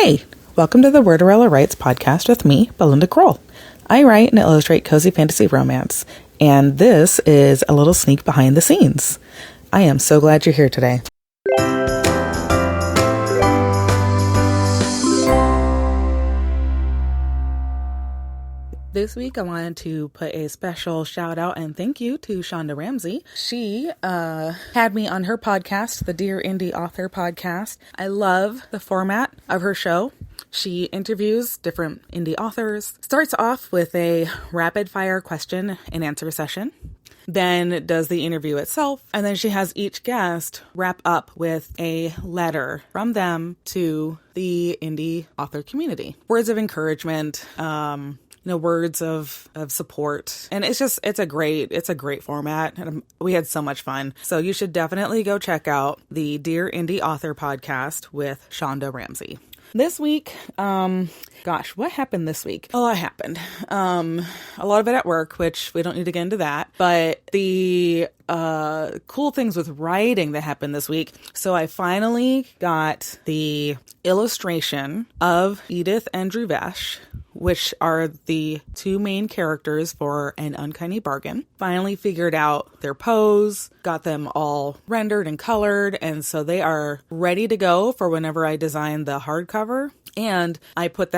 Hey, welcome to the Worderella Writes podcast with me, Belinda. I write and illustrate cozy fantasy romance, and this is a little sneak behind the scenes. I am so glad you're here today. This week, I wanted to put a special shout out and thank you to Shonda Ramsey. She had me on her podcast, the Dear Indie Author podcast. I love the format of her show. She interviews different indie authors, starts off with a rapid fire question and answer session, then does the interview itself, and then she has each guest wrap up with a letter from them to the indie author community. Words of encouragement, words of support. And it's a great format. And we had so much fun. So you should definitely go check out the Dear Indie Author podcast with Shonda Ramsey. This week, what happened this week? A lot happened. A lot of it at work, which we don't need to get into that. But the cool things with writing that happened this week. So I finally got the illustration of Edith and Druvesh, which are the two main characters for An Uncanny Bargain. Finally figured out their pose, got them all rendered and colored, and so they are ready to go for whenever I design the hardcover. And I uploaded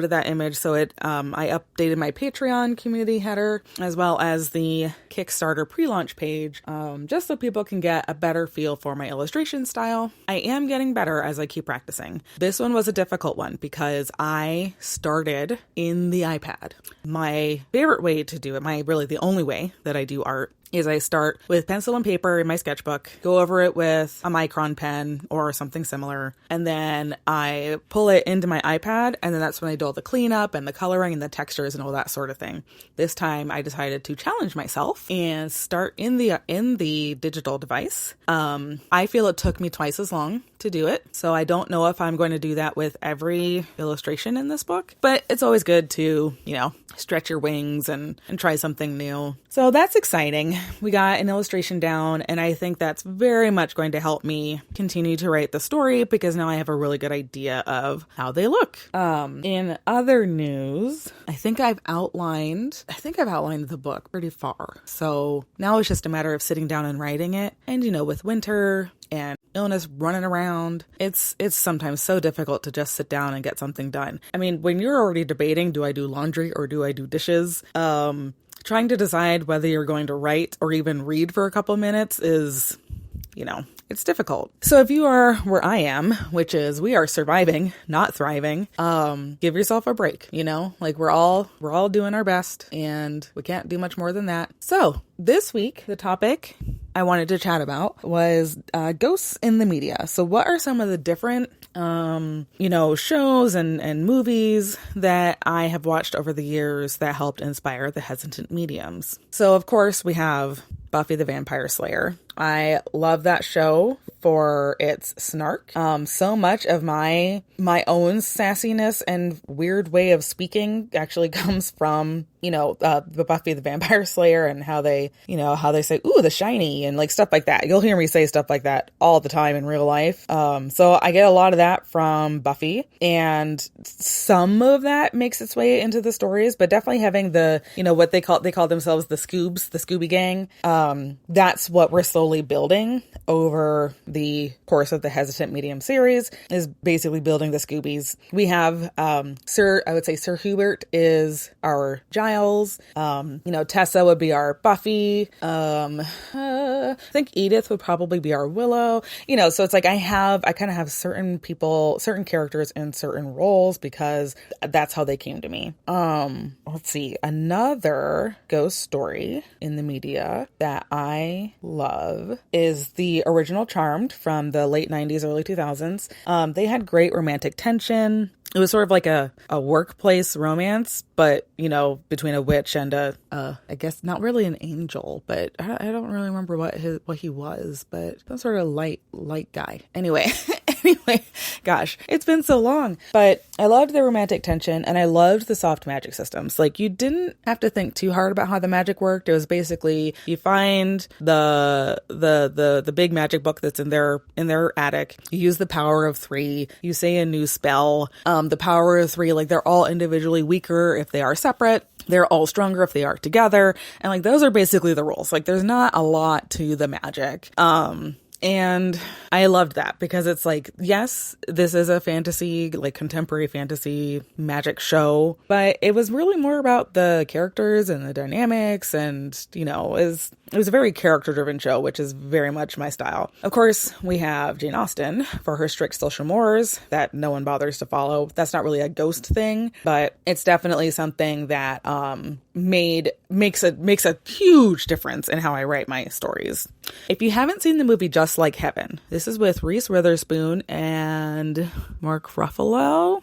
that image, so I updated my Patreon community header as well as the Kickstarter pre-launch page, just so people can get a better feel for my illustration style. I am getting better as I keep practicing. This one was a difficult one because I started in the iPad. My favorite way to do it, the only way that I do art, is I start with pencil and paper in my sketchbook, go over it with a micron pen or something similar, and then I pull it into my iPad, and then that's when I do all the cleanup and the coloring and the textures and all that sort of thing. This time I decided to challenge myself and start in the digital device. I feel it took me twice as long to do it, so I don't know if I'm going to do that with every illustration in this book, but it's always good to, stretch your wings and try something new. So that's exciting. We got an illustration down, and I think that's very much going to help me continue to write the story because now I have a really good idea of how they look. In other news, I think I've outlined the book pretty far. So now it's just a matter of sitting down and writing it. And, with winter and illness running around, it's sometimes so difficult to just sit down and get something done. I mean, when you're already debating, do I do laundry or do I do dishes? Trying to decide whether you're going to write or even read for a couple minutes is, it's difficult. So if you are where I am, which is we are surviving, not thriving, give yourself a break, we're all doing our best and we can't do much more than that. So this week, the topic I wanted to chat about was ghosts in the media. So what are some of the different, shows and movies that I have watched over the years that helped inspire the hesitant mediums? So of course we have Buffy the Vampire Slayer. I love that show for its snark. So much of my own sassiness and weird way of speaking actually comes from, the Buffy the Vampire Slayer and how they say, ooh, the shiny and stuff like that. You'll hear me say stuff like that all the time in real life. So I get a lot of that from Buffy, and some of that makes its way into the stories, but definitely having the, what they call themselves the Scooby Gang. That's what we're slowly building over the course of the Hesitant Medium series, is basically building the Scoobies. We have Sir Hubert is our Giles. Tessa would be our Buffy. I think Edith would probably be our Willow. So it's like I kind of have certain people, certain characters in certain roles because that's how they came to me. Let's see. Another ghost story in the media that I love is the original Charmed from the late 90s, early 2000s. They had great romantic tension. It was sort of like a workplace romance, but, between a witch and I guess not really an angel, but I don't really remember what he was, but some sort of light guy. Anyway, Anyway, gosh, it's been so long. But I loved the romantic tension and I loved the soft magic systems. Like, you didn't have to think too hard about how the magic worked. It was basically you find the big magic book that's in their attic. You use the power of 3. You say a new spell. The power of 3, like, they're all individually weaker if they are separate. They're all stronger if they are together. And like, those are basically the rules. Like, there's not a lot to the magic. And I loved that because it's like, yes, this is a fantasy, like contemporary fantasy magic show, but it was really more about the characters and the dynamics and, you know, it was a very character-driven show, which is very much my style. Of course, we have Jane Austen for her strict social mores that no one bothers to follow. That's not really a ghost thing, but it's definitely something that makes a huge difference in how I write my stories. If you haven't seen the movie Just Like Heaven, this is with Reese Witherspoon and Mark Ruffalo.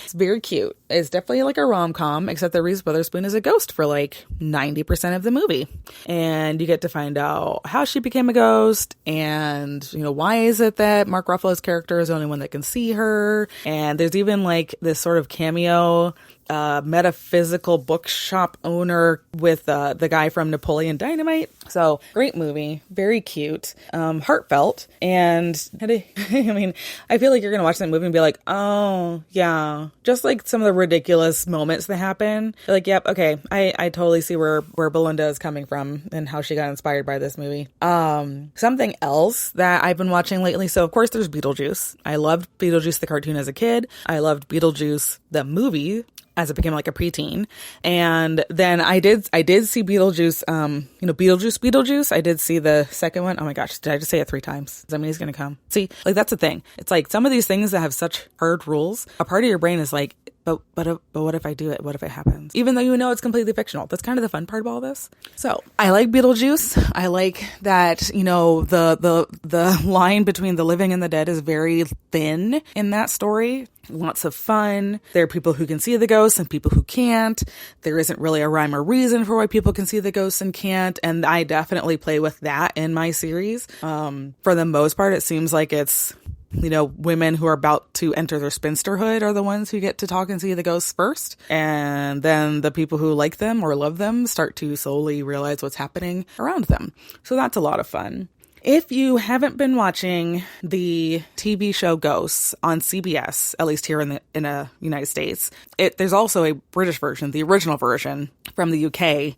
It's very cute. It's definitely like a rom-com, except that Reese Witherspoon is a ghost for like 90% of the movie. And you get to find out how she became a ghost and, you know, why is it that Mark Ruffalo's character is the only one that can see her. And there's even like this sort of cameo metaphysical bookshop owner with the guy from Napoleon Dynamite. So great movie, very cute, heartfelt, and I mean, I feel like you're gonna watch that movie and be like, oh yeah, just like some of the ridiculous moments that happen. You're like, yep, okay, I totally see where Belinda is coming from and how she got inspired by this movie. Something else that I've been watching lately. So of course there's Beetlejuice. I loved Beetlejuice the cartoon as a kid. I loved Beetlejuice the movie as it became like a preteen. And then I did see Beetlejuice, Beetlejuice. I did see the second one. Oh my gosh, did I just say it 3 times? Somebody's gonna come. See, like, that's the thing. It's like some of these things that have such hard rules, a part of your brain is like, but what if I do it? What if it happens? Even though you know it's completely fictional. That's kind of the fun part about all this. So I like Beetlejuice. I like that, you know, the line between the living and the dead is very thin in that story. Lots of fun. There are people who can see the ghosts and people who can't. There isn't really a rhyme or reason for why people can see the ghosts and can't. And I definitely play with that in my series. For the most part, it seems like it's, you know, women who are about to enter their spinsterhood are the ones who get to talk and see the ghosts first. And then the people who like them or love them start to slowly realize what's happening around them. So that's a lot of fun. If you haven't been watching the TV show Ghosts on CBS, at least here in the United States, there's also a British version, the original version from the UK.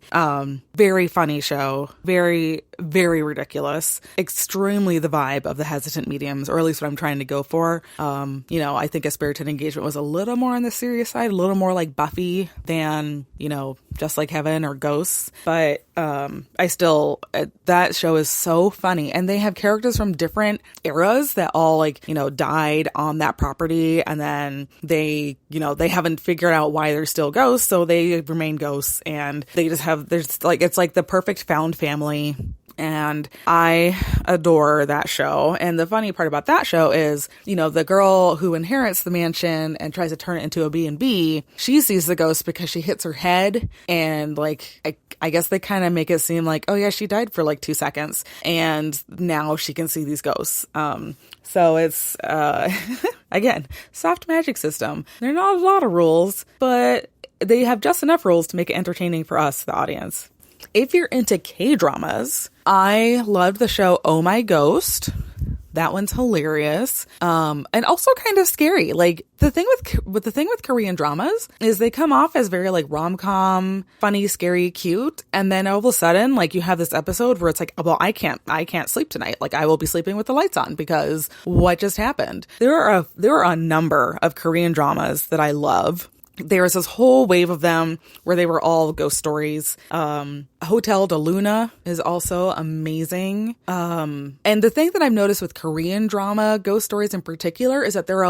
Very funny show, very, very ridiculous, extremely the vibe of the Hesitant Mediums, or at least what I'm trying to go for. You know, I think A Spirited Engagement was a little more on the serious side, a little more like Buffy than, you know, Just Like Heaven or Ghosts. But that show is so funny. And they have characters from different eras that all, like, you know, died on that property. And then they haven't figured out why they're still ghosts. So they remain ghosts. And they just it's like the perfect found family. And I adore that show. And the funny part about that show is, you know, the girl who inherits the mansion and tries to turn it into a B&B, she sees the ghost because she hits her head. And like, I guess they kind of make it seem like, oh yeah, she died for like 2 seconds. And now she can see these ghosts. So it's, again, soft magic system. There are not a lot of rules, but they have just enough rules to make it entertaining for us, the audience. If you're into K-dramas, I loved the show Oh My Ghost. That one's hilarious. And also kind of scary. Like, the thing with Korean dramas is they come off as very like rom-com, funny, scary, cute. And then all of a sudden, like, you have this episode where it's like, well, I can't sleep tonight. Like, I will be sleeping with the lights on because what just happened? There are a number of Korean dramas that I love. There was this whole wave of them where they were all ghost stories. Hotel de Luna is also amazing. And the thing that I've noticed with Korean drama, ghost stories in particular, is that there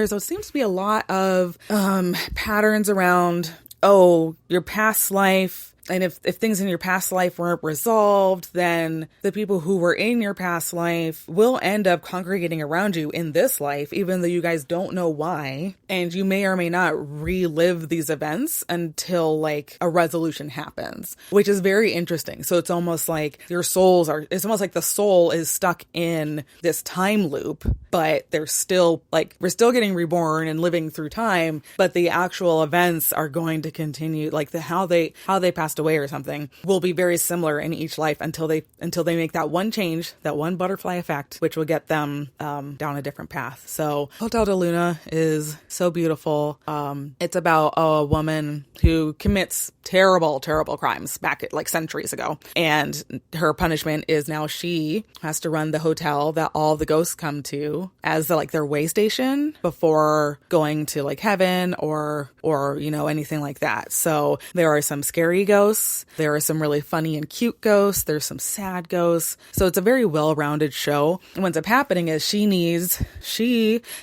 seems to be a lot of patterns around, oh, your past life if things in your past life weren't resolved, then the people who were in your past life will end up congregating around you in this life, even though you guys don't know why. And you may or may not relive these events until like a resolution happens, which is very interesting. So it's almost like it's almost like the soul is stuck in this time loop, but they're still like, we're still getting reborn and living through time, but the actual events are going to continue, like how they passed away or something will be very similar in each life until they make that one change, that one butterfly effect, which will get them down a different path. So Hotel de Luna is so beautiful. It's about a woman who commits terrible crimes back like centuries ago, and her punishment is now she has to run the hotel that all the ghosts come to as their way station before going to like heaven or anything like that. So there are some scary ghosts, there are some really funny and cute ghosts, there's some sad ghosts. So it's a very well-rounded show. And what ends up happening is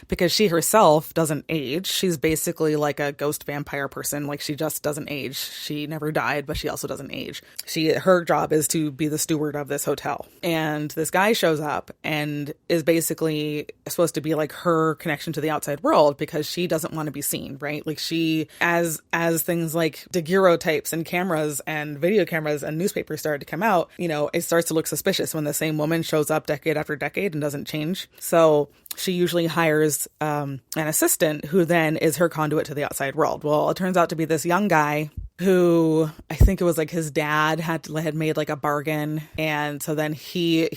because she herself doesn't age, she's basically like a ghost vampire person. Like she just doesn't age. She never died, but she also doesn't age. Her job is to be the steward of this hotel. And this guy shows up and is basically supposed to be like her connection to the outside world, because she doesn't want to be seen, right? Like she, as things like daguerreotypes and cameras and video cameras and newspapers started to come out, it starts to look suspicious when the same woman shows up decade after decade and doesn't change. So she usually hires an assistant who then is her conduit to the outside world. Well, it turns out to be this young guy who, I think it was like his dad had made like a bargain, and so then he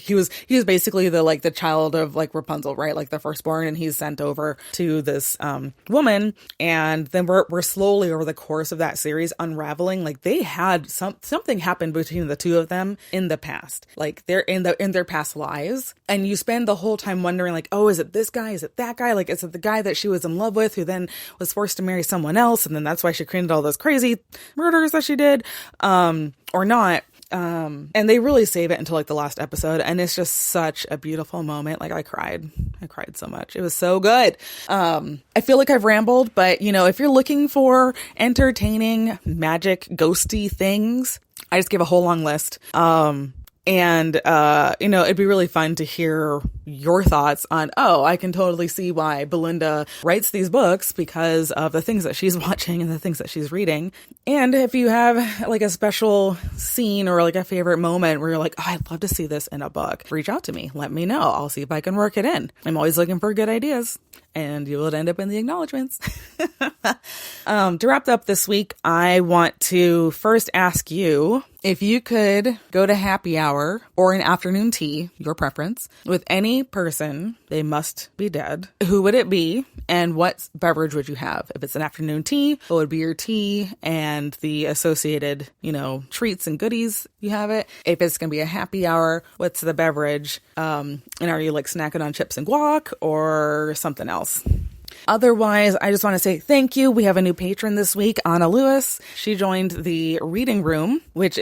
was basically the child of like Rapunzel, right? Like the firstborn, and he's sent over to this woman, and then we're slowly over the course of that series unraveling like they had something happened between the two of them in the past, like they're in their past lives, and you spend the whole time wondering like, oh, is it this guy? Is it that guy? Like, is it the guy that she was in love with who then was forced to marry someone else, and then that's why she created all those crazy murders that she did, or not. And they really save it until like the last episode, and it's just such a beautiful moment. Like I cried so much. It was so good. I feel like I've rambled, but if you're looking for entertaining, magic, ghosty things, I just gave a whole long list. And, it'd be really fun to hear your thoughts on, I can totally see why Belinda writes these books because of the things that she's watching and the things that she's reading. And if you have like a special scene or like a favorite moment where you're like, I'd love to see this in a book, reach out to me. Let me know. I'll see if I can work it in. I'm always looking for good ideas, and you will end up in the acknowledgements. To wrap up this week, I want to first ask you if you could go to happy hour or an afternoon tea, your preference, with any person, they must be dead. Who would it be, and what beverage would you have? If it's an afternoon tea, what would be your tea and the associated, treats and goodies you have it? If it's going to be a happy hour, what's the beverage? And are you like snacking on chips and guac or something else? Otherwise, I just want to say thank you. We have a new patron this week, Anna Lewis. She joined the reading room, which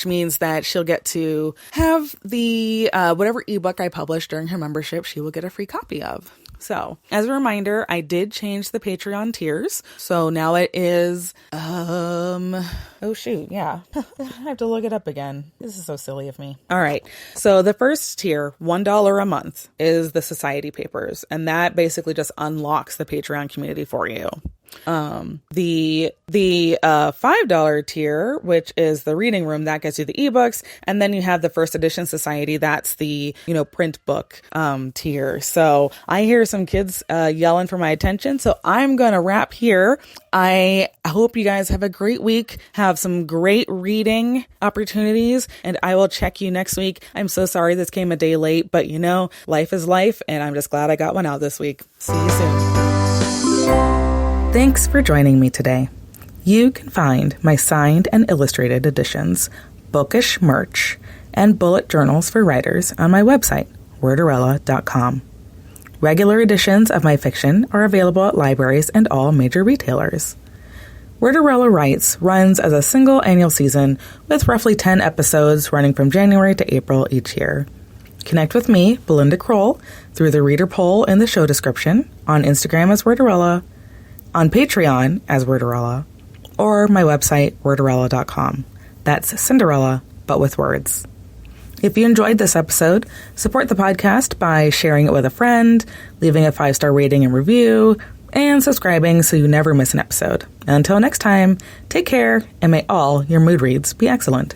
means that she'll get to have the whatever ebook I publish during her membership, she will get a free copy of. So, as a reminder, I did change the Patreon tiers. So now it is, oh shoot, yeah. I have to look it up again. This is so silly of me. All right. So the first tier, $1 a month, is the Society Papers. And that basically just unlocks the Patreon community for you. The $5 tier, which is the reading room, that gets you the ebooks, and then you have the first edition society, that's the print book tier. So I hear some kids yelling for my attention, so I'm gonna wrap here. I hope you guys have a great week, have some great reading opportunities, and I will check you next week. I'm so sorry this came a day late, but life is life, and I'm just glad I got one out this week. See you soon. Thanks for joining me today. You can find my signed and illustrated editions, bookish merch, and bullet journals for writers on my website, worderella.com. Regular editions of my fiction are available at libraries and all major retailers. Worderella Writes runs as a single annual season with roughly 10 episodes running from January to April each year. Connect with me, Belinda Kroll, through the reader poll in the show description, on Instagram as Worderella, on Patreon as Worderella, or my website, worderella.com. That's Cinderella, but with words. If you enjoyed this episode, support the podcast by sharing it with a friend, leaving a 5-star rating and review, and subscribing so you never miss an episode. Until next time, take care, and may all your mood reads be excellent.